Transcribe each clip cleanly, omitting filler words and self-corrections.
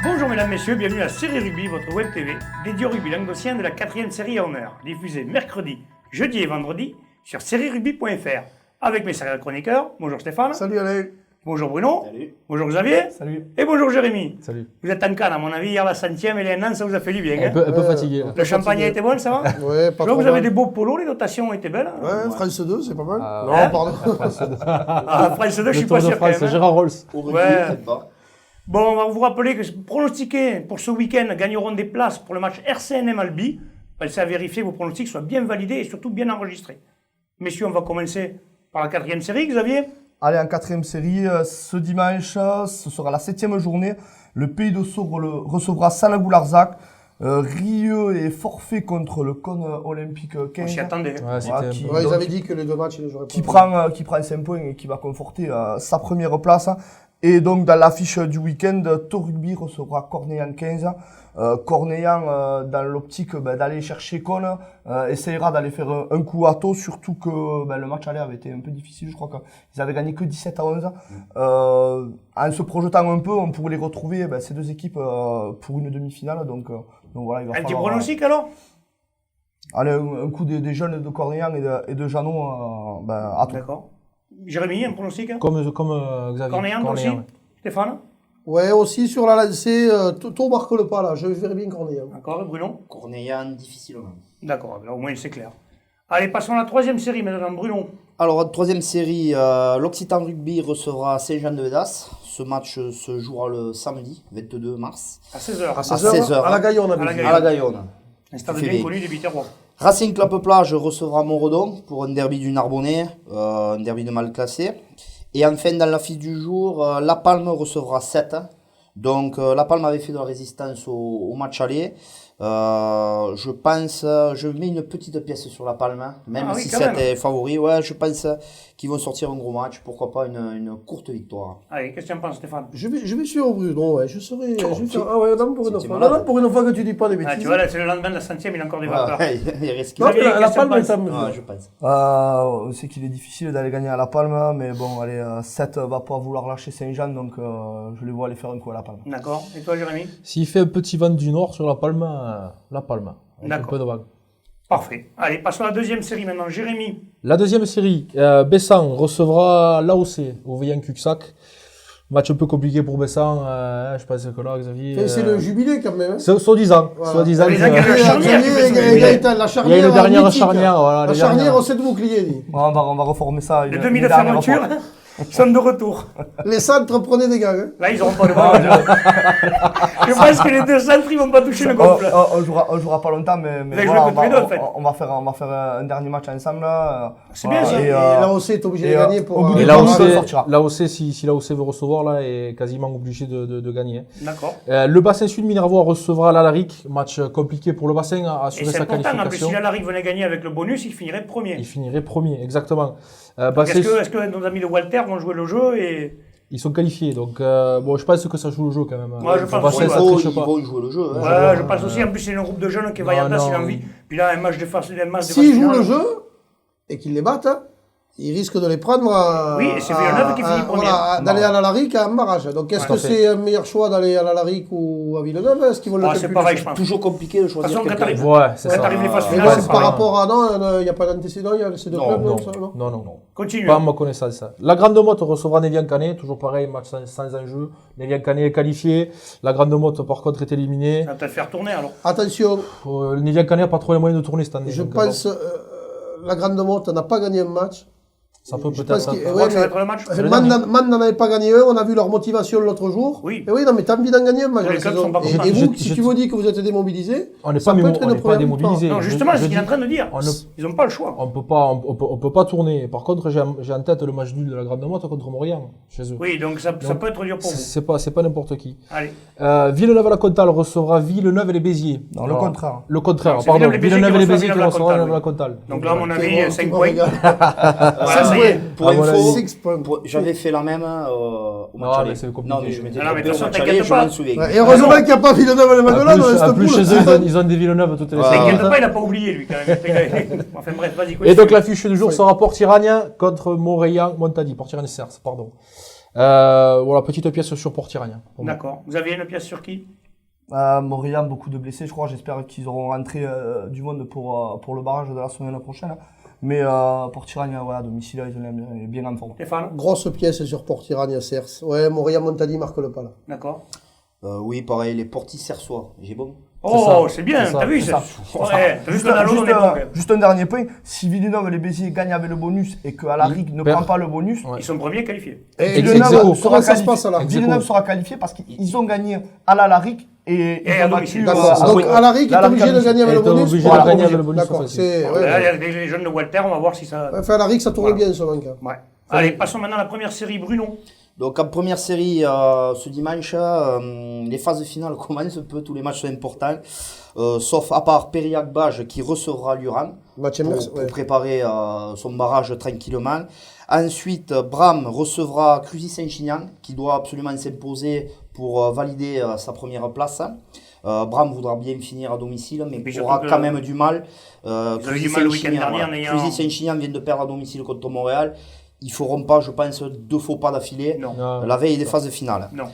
Bonjour mesdames, messieurs, bienvenue à Série Rugby, votre web TV dédiée au rugby languedocien de la 4e série à honneur, diffusée mercredi, jeudi et vendredi sur sérierugby.fr avec mes serial chroniqueurs. Bonjour Stéphane. Salut Alain. Bonjour Bruno. Salut. Bonjour Xavier. Salut. Et bonjour Jérémy. Salut. Vous êtes en canne, à mon avis, hier la 100e et les un an, ça vous a fait du bien. Un peu fatigué. Le champagne a été bon, ça va? Ouais, pas Je vois trop que vous avez mal. des beaux polos, les notations ont été belles. Ouais, France 2, c'est pas mal. Non, hein pardon. Ah, France 2, je suis Le Tour pas de sûr quand France, même. Gérard Rolls. Au rugby, Ouais. peut-être pas. Bon, on va vous rappeler que pronostiqués pour ce week-end gagneront des places pour le match RCNM Albi. Pensez à vérifier que vos pronostics soient bien validés et surtout bien enregistrés. Messieurs, on va commencer par la 4e série, Xavier. Allez, en 4e série, ce dimanche, ce sera la 7e journée. Le Pays de Sceaux recevra Sanagou-Larzac. Rieux est forfait contre le Cône Olympique On 15. s'y attendait. Ouais, c'était qui- un- Ouais, ils donc, avaient dit que les deux matchs, ils les joueraient qui pas. prend 5 points et qui va conforter sa première place. Et donc, dans l'affiche du week-end, Tau Rugby recevra Cornellane 15. Cornellane, dans l'optique d'aller chercher Cône, essayera d'aller faire un coup à Tau, surtout que le match aller avait été un peu difficile. Je crois qu'ils avaient gagné que 17-11. En se projetant un peu, on pourrait les retrouver, ces deux équipes, pour une demi-finale. Donc voilà, il va Un petit falloir... pronostic alors? Allez, un coup des jeunes de Cornellane et de Jeannot à Tau. D'accord. Jérémy, un pronostic? Comme Xavier. Cornellane aussi? ouais. Stéphane? Ouais, aussi sur la lancée, Tau marque le pas là, je verrai bien Cornellane. D'accord, et Bruno? Cornellane, difficilement. D'accord, là au moins c'est clair. Allez, passons à la 3e série maintenant, Bruno. Alors, troisième série, l'Occitan Rugby recevra Saint-Jean-de-Védas. Ce match se jouera le samedi, 22 mars, À 16h. À 16h. À la Gaillon, on a À la vu. Gaillon. à la Gaillonne. Un stade Fait bien des- connu des Biterrois. Racing Club Plage recevra Montredon pour un derby du Narbonnais, un derby de mal classé. Et enfin, dans l'affiche du jour, La Palme recevra 7. Donc, La Palme avait fait de la résistance au match aller. Je pense, je mets une petite pièce sur La Palme, même Ah oui, si quand 7 même. est favori. Ouais, je pense qu'ils vont sortir un gros match. Pourquoi pas une courte victoire. Allez, qu'est-ce que tu en penses, Stéphane? Je vais suivre Bruno, ouais, je vais tu- faire... Ah ouais, non, pour une tu es fois. malade. Non, pour une fois que tu dis pas des Ah, bêtises. tu vois, là, c'est le lendemain de la 100e, il a encore des vapeurs. Ouais, il risque. Non, Xavier, mais la qu'est-ce que Palme tu est à penses? mesure. Ouais, je pense. On sait qu'il est difficile d'aller gagner à La Palme, mais bon, allez, 7 va pas vouloir lâcher Saint-Jean, donc je les vois aller faire un coup à La Palme. D'accord. Et toi, Jérémy? S'il fait un petit vent du nord sur La Palme, avec D'accord. un peu de vent. Parfait. Allez, passons à la 2e série maintenant. Jérémy. La deuxième série, Bessan recevra l'AOC au Veillan-Cuxac. Match un peu compliqué pour Bessan. Je pense que là, Xavier. Enfin, c'est le jubilé quand même. Hein. Soi-disant. Voilà. Soi-disant. Les Anglais, la charnière, qui fait ce jubilé. La charnière. Il y a une dernière mythique. charnière, voilà, La les charnière dernières. au 7 boucliers, dit. On va reformer ça. Les une demi de dernière fermeture fois. sont de retour. Les centres prenaient des gars. Hein. Là, ils n'auront pas de ballon. Je pense que les deux centres, ils vont pas toucher le gonfle. On jouera pas longtemps, mais Vous allez voilà, jouer contre les deux, en fait. on va faire un dernier match ensemble là. C'est bien, ça. Et, Et l'AOC est obligé de gagner pour... au bout Et de l'AOC, ça sortira. si l'AOC veut recevoir, là, est quasiment obligé de gagner. D'accord. Le bassin sud Minervois recevra l'Alaric. Match compliqué pour le bassin à Et assurer c'est sa important, en plus, qualification. si l'Alaric venait gagner avec le bonus, il finirait premier. Il finirait premier, exactement. Est-ce que nos amis de Walter vont jouer le jeu et... Ils sont qualifiés, donc je pense que ça joue le jeu quand même. Moi, je Le pense bassin, que ça oui, triche Ils pas. vont jouer le jeu. Hein. Ouais, je pense aussi. En plus, c'est un groupe de jeunes qui va y Non, en s'il a non. envie. Puis là, un match de phase S'ils jouent finale. le jeu et qu'ils les battent, ils risquent de les prendre Oui, et c'est Villeneuve qui finit premier. d'aller à l'Alaric en barrage. Donc est-ce que c'est un meilleur choix d'aller à l'Alaric ou à Villeneuve? Est-ce qu'ils vont le Ah, c'est pareil, je pense. Toujours compliqué de De toute choisir façon, quand quelqu'un. t'arrives Ouais, c'est ouais, ça. t'arrives les phases Mais finales, là, c'est c'est par pareil. rapport à... Non, il n'y a pas d'antécédent, il y a ces deux Non, clubs, non, ça, non. non. Continue. Pas à ma connaissance. La Grande Motte recevra Nevian Canet, toujours pareil, match sans enjeu. Nevian Canet est qualifié. La Grande Motte, par contre, est éliminée. Ça va peut-être faire tourner alors. Attention, Nevian Canet n'a pas trop les moyens de tourner cette année. je donc, pense la Grande Motte n'a pas gagné un match. Ça peut Je peut-être pense qu'il- être- Tu ouais, crois que ça va mais- être le match le Man dernier. n'en avait pas gagné un, on a vu leur motivation l'autre jour. Oui. Et oui, non, mais t'as envie d'en gagner un match Les la clubs saison. sont pas contents. Et vous, Je- si je- tu me dis que vous êtes démobilisés, On n'est ça pas, peut mémo- être on une n'est pas première démobilisés. Non, Je- justement, je c'est ce qu'il est dis- en train de dire. on ne- Ils n'ont pas le choix. on peut pas tourner. Par contre, j'ai en tête le match nul de la Grande Motte contre Maurian, chez eux. Oui, donc ça Donc, peut être dur pour vous. C'est pas n'importe qui. Allez. Villeneuve-la-Comtale recevra Villeneuve et les Béziers. Non, le contraire. Le contraire, Non, c'est pardon. Villeneuve et les Villeneuve et les Béziers Béziers qui qui reçoivent recevra Villeneuve-la-Comtale. Villeneuve-la-Comtale. Donc là, à mon avis, Quel 5 bon points. régal. Voilà, ça y est. Pour À mon info, avis. 6 points. j'avais fait la même au match Ah, aller. mais c'est compliqué. Non, mais je m'étais Non, mais trompé au personne match t'inquiète aller, je pas. m'en souviens. Ouais, et heureusement qu'il n'y a pas Villeneuve et Maguelone dans En cette plus, poule. chez eux, ils ont des Villeneuve toutes les Ouais. semaines. T'inquiète pas, il n'a pas oublié, lui, quand même. Enfin bref, vas-y, Et continue. donc l'affiche du jour sera Port-Irania contre Montadi. Port-Irania-Cers, pardon. Voilà, petite pièce sur Port-Irania. pour moi. D'accord. Vous aviez une pièce sur qui Montréal, beaucoup de blessés, je crois. J'espère qu'ils auront rentré du monde pour le barrage de la semaine prochaine. Mais pour Tirania, ouais, à domicile, ils ont bien en forme. Stéphane Grosse pièce sur Port-Irania, Cers. Ouais, Montréal Montadi marque le pas là. D'accord. Oui, pareil, les Portis cersois. J'ai bon. Oh, c'est bien, c'est ça, t'as vu c'est ça Ouais, t'as vu Juste, que dans l'eau, on est bon. juste un dernier point, si Villeneuve les Béziers gagnent avec le bonus et que Alaric ne perd. prend pas le bonus, Ouais. Ils sont premiers qualifiés. Et Ex Villeneuve aequo. sera Comment ça se qualifié. passe, alors Villeneuve sera qualifié parce qu'ils ont gagné à l'Alaric et ils à ont domicile. battu, D'accord. Donc Alaric est l'Alaric obligé de gagner avec le Ils sont bonus. obligés Voilà, de gagner obligé. avec le bonus. D'accord. facile. C'est Là, ouais. il y a les jeunes de Walter, on va voir si ça. Enfin, Alaric, ça tourne Voilà. bien selon le cas. Ouais. Allez, passons maintenant à la première série, Bruno. Donc en première série, ce dimanche, les phases finales commencent un peu, tous les matchs sont importants, sauf à part Périac-Bage qui recevra Luran Match pour, inverse, ouais. préparer son barrage tranquillement. Ensuite, Bram recevra Cruzy-Saint-Chinian qui doit absolument s'imposer pour valider sa première place. Bram voudra bien finir à domicile, mais puis aura surtout que quand même du mal. Ils ont eu du mal le week-end dernier en ayant- Cruzy-Saint-Chinian vient de perdre à domicile contre Montréal. Ils feront pas, je pense, 2 faux pas d'affilée. Non. Non. La veille des phases finales. Non.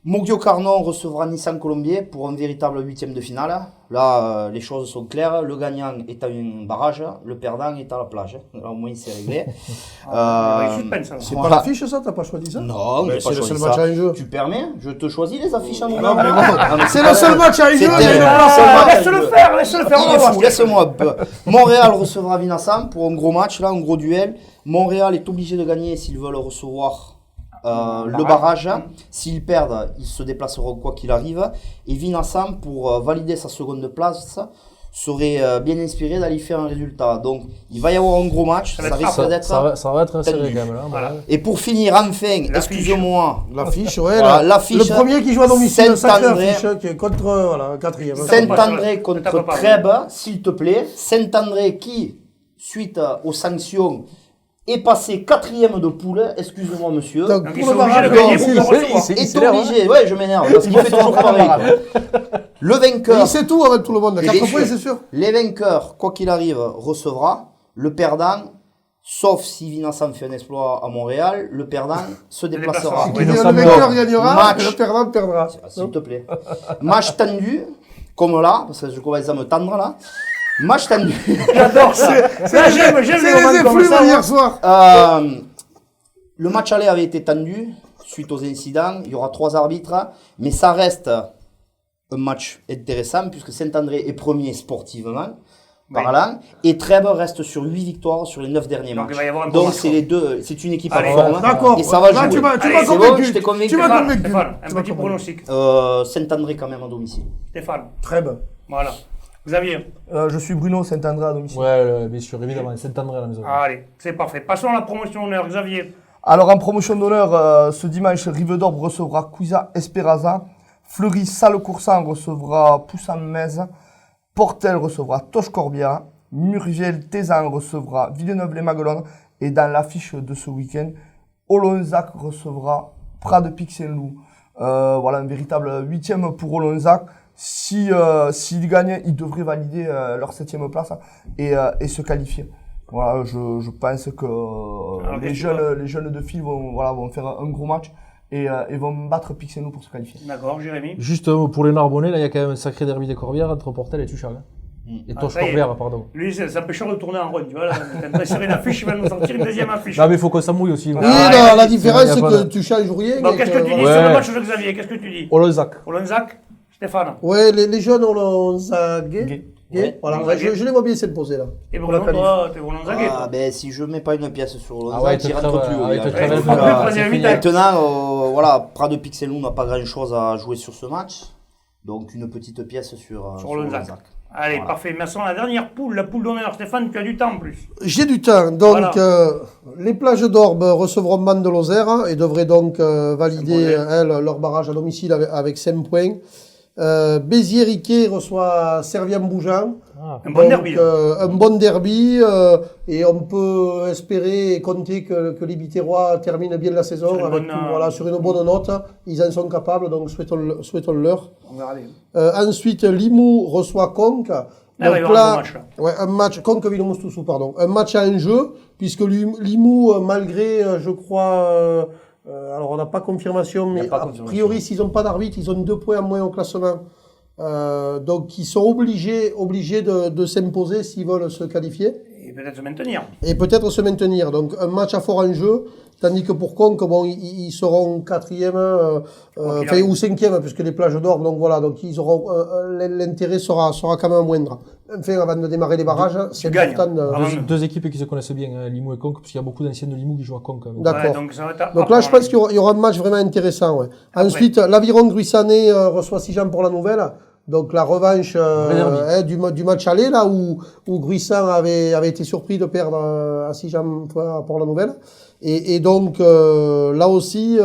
Mogio Carnon recevra Nissan Colombier pour un véritable huitième de finale. Là, les choses sont claires. Le gagnant est à un barrage, le perdant est à la plage. Là, au moins, c'est réglé. Il y a eu suspense, alors. C'est Voilà. pas l'affiche ça, t'as pas choisi ça Non, Mais j'ai pas c'est le choisi seul match ça. à un jeu. Tu permets? Je te choisis les affiches en non, moment. mais bon. Ah, mais C'est pas le seul vrai. match à un jeu. C'était- il y a une Ah, place. Laisse-le faire, laisse-le faire, on Il va est voir. fou, laisse-moi un peu. Montréal recevra Vinasam pour un gros match, là, un gros duel. Montréal est obligé de gagner s'ils veulent recevoir le barrage. S'ils perdent, ils se déplaceront quoi qu'il arrive. Et Vinasam, pour valider sa seconde place, serait bien inspiré d'aller faire un résultat. Donc, il va y avoir un gros match. Ça Ça va être risque frappant. d'être. Ça va être serré tendu. quand même. Là, Voilà. ouais. Et pour finir, enfin, L'affiche. excusez-moi, L'affiche, ouais. Voilà, là. l'affiche. Le premier qui joue à domicile, sacré Saint-André. affiche, qui est contre, voilà, quatrième. Saint-André Ne contre tape pas. Trèbes, s'il te plaît. Saint-André qui, suite aux sanctions, est passé quatrième de poule. Excusez-moi, monsieur. Donc, Donc, ils pour sont le obligés de barrage, gagner non, pour c'est- recevoir. c'est- Est s'énerve, obligé, ouais, je m'énerve parce qu'il fait toujours pareil. quoi. Le Et vainqueur, il sait tout avec tout le monde. 4 Les points, jeux. c'est sûr. les vainqueurs, quoi qu'il arrive, recevra. Le perdant, sauf si Vinasam fait un exploit à Montréal, le perdant se déplacera. déplacera. Qui Oui, dit donc, le vainqueur gagnera, match. et le perdant perdra. S'il te plaît. Match tendu, comme là, parce que je commence à me tendre là. Match tendu. J'adore ça. Là, j'aime C'est les les moments comme effluves ça. hier soir. Le match aller avait été tendu suite aux incidents. Il y aura 3 arbitres, mais ça reste un match intéressant puisque Saint-André est premier sportivement parlant et Trèbes reste sur 8 victoires sur les 9 derniers Donc, matchs. il va y avoir un bon Donc match, c'est quoi. les deux, c'est une équipe Allez, en forme D'accord. et ça va Là, jouer. tu m'as Allez, c'est bon, convaincu. je t'ai convaincu. Tu m'as Stéphane, convaincu. Stéphane, un Tu m'as petit convaincu. pronostic. Saint-André quand même à domicile. Stéphane, Très bien. voilà. Xavier, Je suis Bruno Saint-André à domicile. Ouais, bien sûr, évidemment. Saint-André à la maison. allez, c'est parfait. Passons à la promotion d'honneur. Xavier, Alors en promotion d'honneur, ce dimanche, Rive d'Orbe recevra Cuisa Esperaza, Fleury Salle-Coursan recevra Poussin-Metz, Portel recevra Toche-Corbière, Murviel Tézan recevra Villeneuve-les-Maguelones et dans l'affiche de ce week-end, Olonzac recevra Prades-Pic-Saint-Loup. Voilà un véritable huitième pour Olonzac. S'ils gagnent, ils devraient valider leur 7e place et se qualifier. Voilà, je pense que les jeunes de fil vont faire un gros match et vont battre Pic-Saint-Loup pour se qualifier. d'accord, Jérémy. Juste pour les Narbonnais, là, il y a quand même un sacré derby des Corbières entre Portel et Tuchal. Hein. Et Ah, Toche ça y est. Corbière, pardon. Lui, ça peut de tourner en rond, tu vois. Là, t'as sur une affiche, il va nous sortir une deuxième affiche. Non, mais il faut qu'on s'amouille aussi. Oui, Ah, non, ouais, la différence, y a c'est pas que de- tu changes rien. Bon, et qu'est-ce que tu dis Ouais. sur le match de Xavier? Qu'est-ce que tu dis Olonzac. Olonzac, Stéphane. Ouais, les jeunes, on s'est gay. Ouais. Voilà, ouais, je les vois bien s'imposer là. Et Pour la Bruno, qualif. toi, t'es Gonzague. Ah, ben, si je mets pas une pièce sur Lonza, Ah ouais, tu il te rentres crève, plus haut. ah, il te là. crève Ouais, le faut cœur. plus Ah, prendre c'est un fini. huit ans. Maintenant, voilà, Prado Pixelon n'a pas grand-chose à jouer sur ce match. Donc, une petite pièce sur Lonzac. Lonzac. Allez, Voilà. parfait. Maintenant, la dernière poule, la poule d'honneur. Stéphane, tu as du temps en plus. J'ai du temps. Donc, Voilà. les plages d'Orbe recevront Man de Lozère et devraient donc valider leur barrage à domicile avec 5 points. Béziers-Riquet reçoit Servien-Bougeant. Un bon derby. Un bon derby. Et on peut espérer et compter que les Biterrois terminent bien la saison Sur une avec bonne, voilà, sur une bonne note. Ils en sont capables, donc souhaitons-leur. On verra bien. Ensuite, Limoux reçoit Conques. Ah ouais, il va y avoir un bon match, là. Ouais, un match, Conques-Villemostoussou, pardon. Un match à enjeu, puisque Limoux, malgré, je crois, alors on n'a pas confirmation, mais pas a confirmation. priori, s'ils n'ont pas d'arbitre, ils ont 2 points en moins au classement. Donc, ils sont obligés de s'imposer s'ils veulent se qualifier Et peut-être se maintenir. et peut-être se maintenir. Donc, un match à fort enjeu, tandis que pour Conques, bon, ils seront 4e, qu'il enfin, arrive. ou 5e, puisque les plages d'Orbe, donc voilà, donc ils auront, l'intérêt sera quand même moindre. Enfin, avant de démarrer les barrages, c'est gagnes. important de... Ah, Deux équipes qui se connaissent bien, hein, Limoux et Conques, parce qu'il y a beaucoup d'anciens de Limoux qui jouent à Conques. D'accord. Ouais, donc ça va être Donc là, je pense qu'il y aura un match vraiment intéressant. Ouais. Ensuite, l'Aviron Gruissanet reçoit Sijan pour la nouvelle. Donc la revanche du match aller, là où Gruissan avait été surpris de perdre à Sijan pour la nouvelle. Et donc là aussi,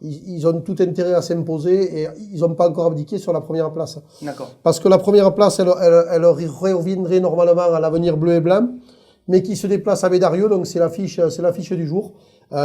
ils ont tout intérêt à s'imposer et ils n'ont pas encore abdiqué sur la première place. D'accord. Parce que la première place, elle reviendrait normalement à l'avenir bleu et blanc, mais qui se déplace à Bédarieux, donc c'est l'affiche du jour.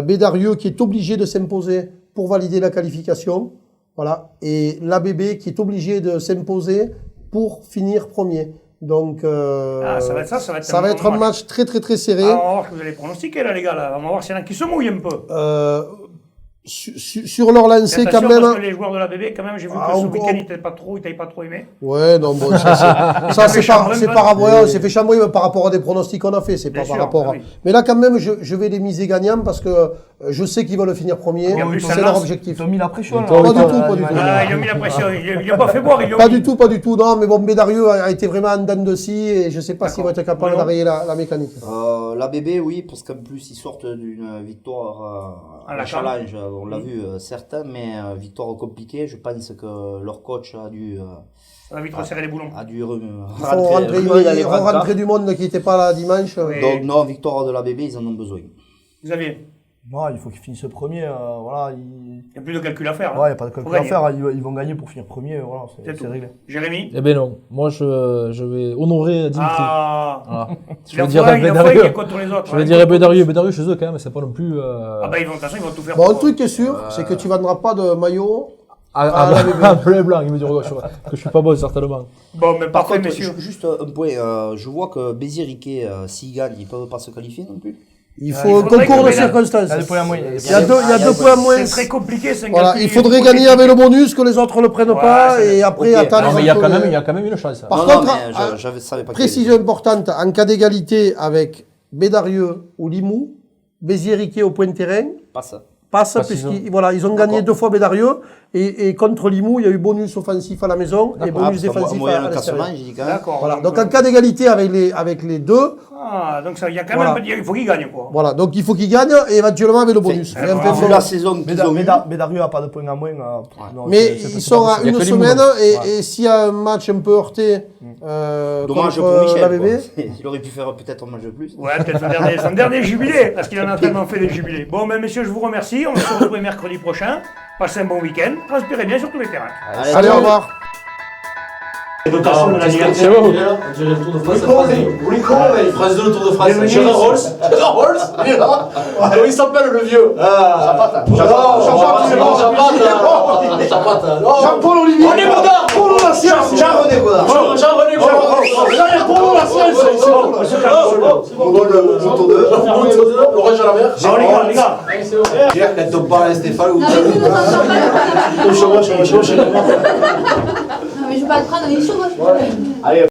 Bédarieux qui est obligé de s'imposer pour valider la qualification, voilà, et l'ABB qui est obligé de s'imposer pour finir premier. Donc Ça va être un match très très très serré. Ah, on va voir ce que vous allez pronostiquer là, les gars. Là. On va voir s'il y en a qui se mouillent un peu. Sur leur lancée quand Attention, même. parce que les joueurs de la bébé, quand même, j'ai vu que ce week-end, ils t'avaient pas trop aimé. Ouais, non, bon, c'est par rapport, on s'est fait chambrer par rapport à des pronostics qu'on a fait, c'est pas Bien par sûr, rapport à... oui. Mais là, quand même, je vais les miser gagnants parce que je sais qu'ils veulent finir premier, Et en plus, ça c'est leur lance. objectif. Ils ont mis la pression. Pas du tout, pas du tout. Ah, ils ont mis la pression, ils n'ont pas fait boire, ils l'ont Pas mis. du tout, non, mais bon, Bédarieux a été vraiment en dents de scie et je sais pas s'ils vont être capables D'accord. d'arrayer la mécanique. La bébé, oui, parce qu'en plus, ils sortent d'une victoire À la challenge. On l'a vu, certains, mais victoire compliquée. Je pense que leur coach a dû Ça va vite resserrer les boulons. rentrer Ils vont rentrer du monde qui n'était pas là dimanche. Oui. Donc, non, victoire de la bébé, ils en ont besoin. Xavier, Non, il faut qu'ils finissent premier. Voilà, il n'y a plus de calcul à faire. ouais, il n'y a pas de Faut calcul à gagner. faire. Ils vont gagner pour finir premier. Voilà, C'est c'est tout. réglé. Jérémy. Eh ben non, moi je vais honorer Dimitri. Ah, Voilà. je vais vais dire dire il est Bédarieux. contre les autres. Je vais dire Bédarieux. Bédarieux chez eux quand même, c'est pas non plus. Ah bah, de toute façon, ils vont tout faire. Bon, un pour- truc qui est sûr, c'est que tu vendras pas de maillot. Un bleu et blanc, il me dit que je suis pas bon certainement. Bon, mais Par parfait, contre, messieurs. juste un point, je vois que Béziers-Riquet, s'ils gagnent, ils peuvent pas se qualifier non plus. Il il faut un faudrait concours que de Bédarieux- circonstances. Il y a des points à moins. Il y a deux points moins. C'est très compliqué, c'est un Voilà, calcul il faudrait hypothétique. gagner avec le bonus, que les autres ne le prennent Ouais, pas, ça- et après ok. attendre. Non, mais il y a un quand même une chance. Par non, contre, mais je savais pas. précision importante, en cas d'égalité avec Bédarieux ou Limoux, Béziers-Riquet au point de terrain Pas ça. passe, Parce puisqu'ils voilà, ils ont gagné D'accord. 2 fois Bédarieux, et contre Limoux, il y a eu bonus offensif à la maison et bonus défensif moyen à le classement, l'extérieur. j'ai dit quand même. D'accord. Voilà, donc en cas d'égalité avec les deux, Ah, donc ça, il y a quand Voilà. même, il faut qu'ils gagnent, quoi. voilà, donc il faut qu'ils gagnent, et éventuellement avec le bonus. Fait- Et un peu Vu de- la saison qu'ils ont eue, Bédarieux n'a pas de points à moins. Non, Mais c'est ils sont à possible. Il y a une que Limoux, semaine, donc. et s'il y a un match un peu heurté dommage contre pour Michel. la bébé, quoi. Il aurait pu faire peut-être un match de plus. Ouais, peut-être son dernier jubilé, parce qu'il en a tellement fait des jubilés. Bon, ben, messieurs, je vous remercie. On se retrouve mercredi prochain. Passez un bon week-end. Transpirez bien sur tous les terrains. allez, au revoir. Dotation de la liberté. C'est bon. On dirait le Tour de France. Phrase de le Tour de France. Bienvenue. Gérard Rolls. Gérard Rolls. Il est là. Comment il s'appelle le vieux Zapata. Jean-Paul Olivier. On est Godard. Polo la science. Jean-René Godard. Jean-René Godard. Polo la science. On donne le tour 2. L'orange à la mer. Ah, les gars. Pierre, quand on parle à Stéphane, vous Non, mais nous, on s'entend pas. Non, mais je vais pas le prendre, il est chaud, moi. Allez.